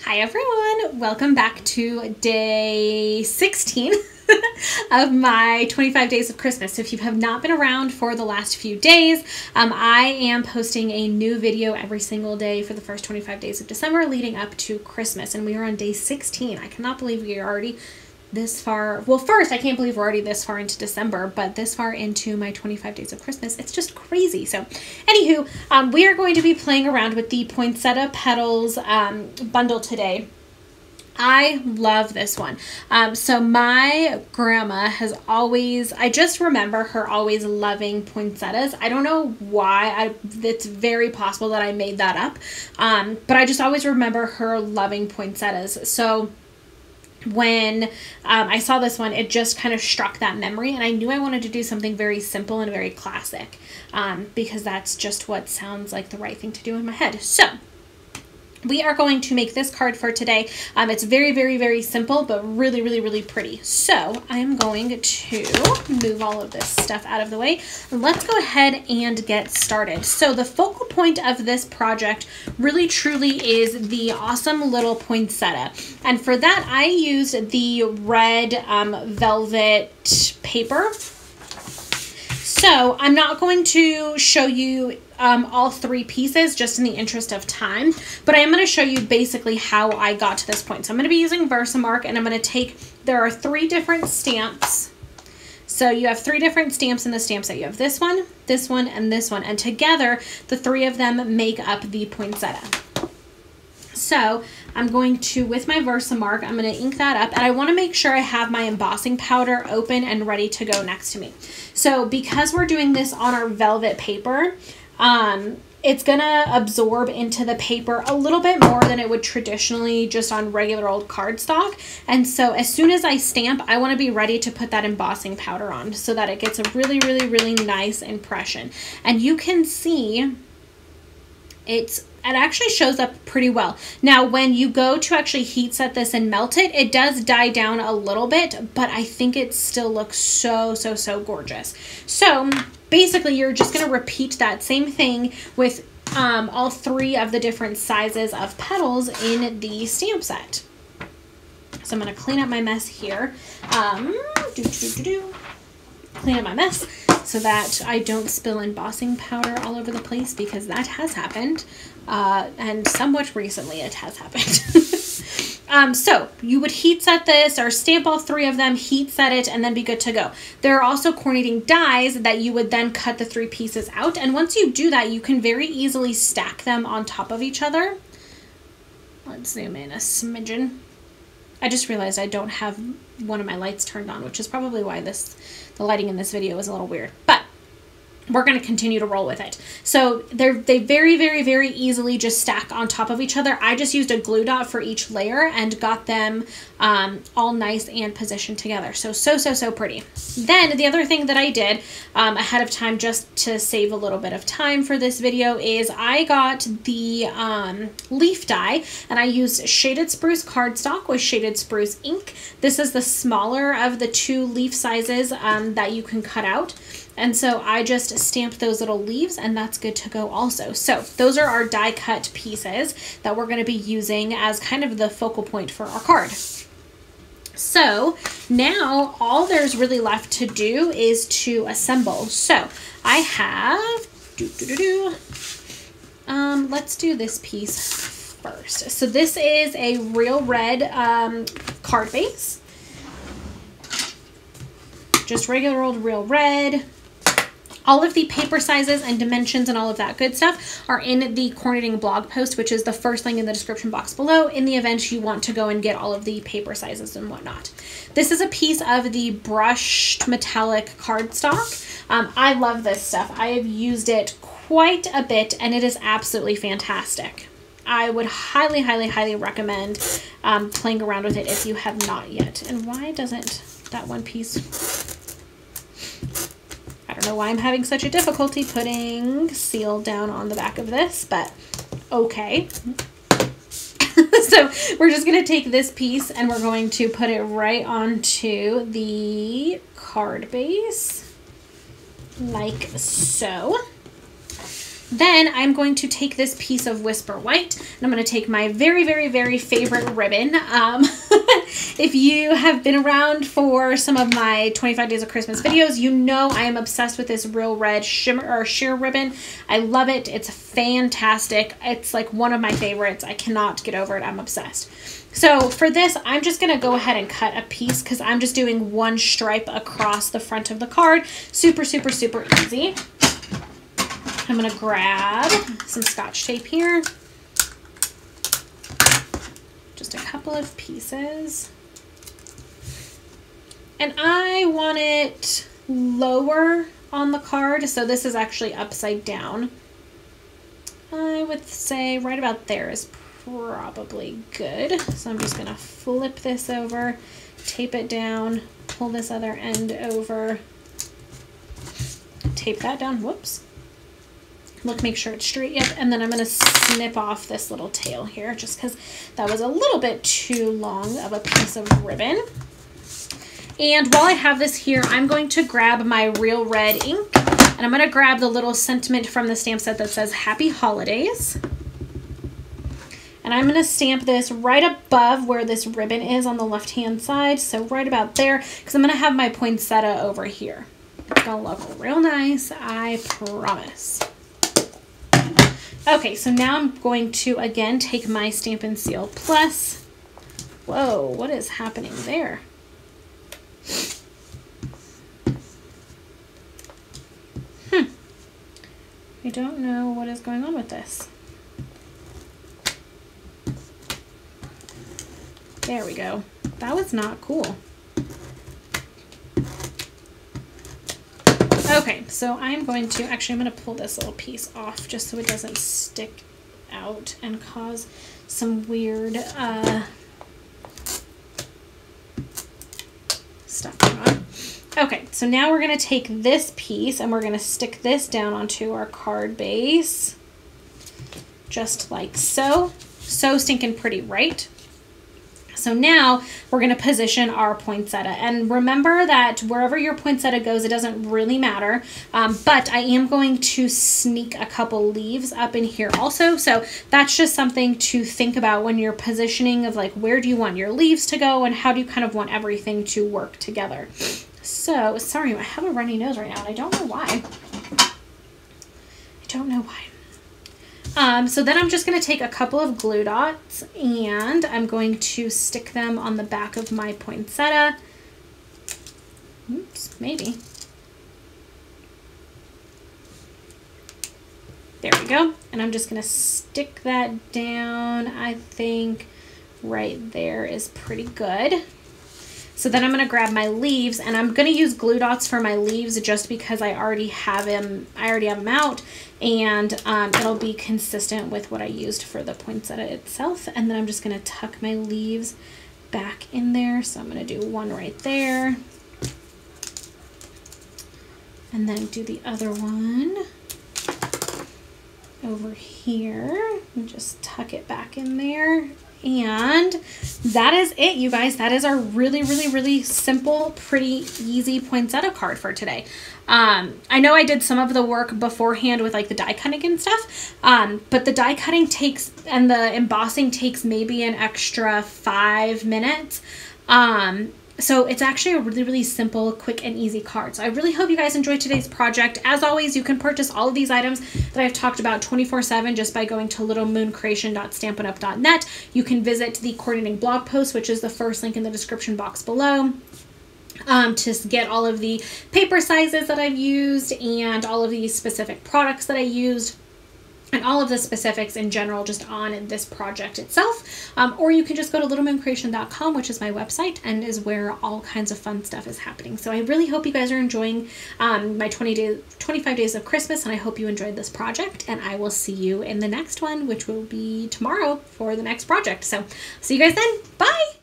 Hi everyone, welcome back to day 16 of my 25 days of Christmas. So if you have not been around for the last few days, I am posting a new video every single day for the first 25 days of December leading up to Christmas, and we are on day 16. I cannot believe we are already this far. Well, first, I can't believe we're already this far into December, but this far into my 25 days of Christmas, it's just crazy. So anywho, we are going to be playing around with the Poinsettia Petals bundle today. I love this one. So my grandma has always, I just remember her always loving poinsettias. I don't know why. It's very possible that I made that up. But I just always remember her loving poinsettias. So when I saw this one, it just kind of struck that memory, and I knew I wanted to do something very simple and very classic, because that's just what sounds like the right thing to do in my head. So we are going to make this card for today. It's very, very, very simple, but really, really, really pretty. So I'm going to move all of this stuff out of the way. Let's go ahead and get started. So the focal point of this project really, truly is the awesome little poinsettia. And for that, I used the red velvet paper. So I'm not going to show you all three pieces just in the interest of time, but I am going to show you basically how I got to this point. So I'm going to be using Versamark, and I'm going to take, there are 3 different stamps. So you have 3 different stamps in the stamp set. You have this one, and this one, and together the 3 of them make up the poinsettia. So I'm going to, with my Versamark, I'm going to ink that up, and I want to make sure I have my embossing powder open and ready to go next to me. So because we're doing this on our velvet paper, it's going to absorb into the paper a little bit more than it would traditionally just on regular old cardstock. And so as soon as I stamp, I want to be ready to put that embossing powder on so that it gets a really, really, really nice impression. And you can see it actually shows up pretty well. Now, when you go to actually heat set this and melt it, it does die down a little bit, but I think it still looks so, so, so gorgeous. So basically, you're just going to repeat that same thing with all 3 of the different sizes of petals in the stamp set. So I'm going to clean up my mess here. Clean up my mess so that I don't spill embossing powder all over the place, because that has happened, and somewhat recently it has happened. So you would heat set this, or stamp all 3 of them, heat set it, and then be good to go. There are also coordinating dies that you would then cut the 3 pieces out, and once you do that, you can very easily stack them on top of each other. Let's zoom in a smidgen. I just realized I don't have one of my lights turned on, which is probably why the lighting in this video is a little weird, but we're going to continue to roll with it. So they very, very, very easily just stack on top of each other. I just used a glue dot for each layer and got them all nice and positioned together. So, so pretty. Then the other thing that I did ahead of time, just to save a little bit of time for this video, is I got the leaf die, and I used Shaded Spruce cardstock with Shaded Spruce ink. This is the smaller of the 2 leaf sizes that you can cut out. And so I just stamped those little leaves, and that's good to go also. So those are our die cut pieces that we're going to be using as kind of the focal point for our card. So now all there's really left to do is to assemble. So I have, let's do this piece first. So this is a real red card base. Just regular old real red. All of the paper sizes and dimensions and all of that good stuff are in the coordinating blog post, which is the first link in the description box below, in the event you want to go and get all of the paper sizes and whatnot. This is a piece of the brushed metallic cardstock. I love this stuff. I have used it quite a bit, and it is absolutely fantastic. I would highly, highly, highly recommend playing around with it if you have not yet. And why doesn't that one piece... I don't know why I'm having such a difficulty putting seal down on the back of this, but okay. So we're just going to take this piece and we're going to put it right onto the card base, like so. Then I'm going to take this piece of Whisper White, and I'm going to take my very, very, very favorite ribbon. If you have been around for some of my 25 Days of Christmas videos, you know I am obsessed with this Real Red shimmer or sheer ribbon. I love it. It's fantastic. It's like one of my favorites. I cannot get over it. I'm obsessed. So for this, I'm just going to go ahead and cut a piece because I'm just doing one stripe across the front of the card. Super, super, super easy. I'm going to grab some Scotch tape here. Just a couple of pieces. And I want it lower on the card, so this is actually upside down. I would say right about there is probably good. So I'm just going to flip this over, tape it down, pull this other end over, tape that down. Whoops. Look, make sure it's straight. Yep. And then I'm going to snip off this little tail here just because that was a little bit too long of a piece of ribbon. And while I have this here, I'm going to grab my Real Red ink, and I'm going to grab the little sentiment from the stamp set that says Happy Holidays. And I'm going to stamp this right above where this ribbon is on the left-hand side. So right about there, because I'm going to have my poinsettia over here. It's going to look real nice, I promise. Okay, so now I'm going to, again, take my Stampin' Seal Plus. Whoa, what is happening there? I don't know what is going on with this. There we go. That was not cool. Okay, so I'm going to, actually I'm going to pull this little piece off just so it doesn't stick out and cause some weird stuff going on. Okay, so now we're going to take this piece and we're going to stick this down onto our card base. Just like so. So stinking pretty, right? So now we're going to position our poinsettia, and remember that wherever your poinsettia goes, it doesn't really matter, but I am going to sneak a couple leaves up in here also. So that's just something to think about when you're positioning of like, where do you want your leaves to go and how do you kind of want everything to work together. So sorry, I have a runny nose right now and I don't know why. I don't know why. So then I'm just going to take a couple of glue dots and I'm going to stick them on the back of my poinsettia. Oops, maybe. There we go. And I'm just going to stick that down. I think right there is pretty good. So then I'm going to grab my leaves, and I'm going to use glue dots for my leaves just because I already have them out, and it'll be consistent with what I used for the poinsettia itself. And then I'm just going to tuck my leaves back in there. So I'm going to do one right there, and then do the other one over here and just tuck it back in there. And that is it, you guys. That is our really, really, really simple, pretty easy poinsettia card for today. I know I did some of the work beforehand with like the die cutting and stuff, but the die cutting takes and the embossing takes maybe an extra 5 minutes. So it's actually a really, really simple, quick, and easy card. So I really hope you guys enjoyed today's project. As always, you can purchase all of these items that I've talked about 24/7 just by going to littlemooncreation.stampinup.net. You can visit the coordinating blog post, which is the first link in the description box below, to get all of the paper sizes that I've used and all of the specific products that I used, and all of the specifics in general just on this project itself. Or you can just go to littlemooncreation.com, which is my website and is where all kinds of fun stuff is happening. So I really hope you guys are enjoying my 25 days of Christmas, and I hope you enjoyed this project, and I will see you in the next one, which will be tomorrow for the next project. So see you guys then. Bye!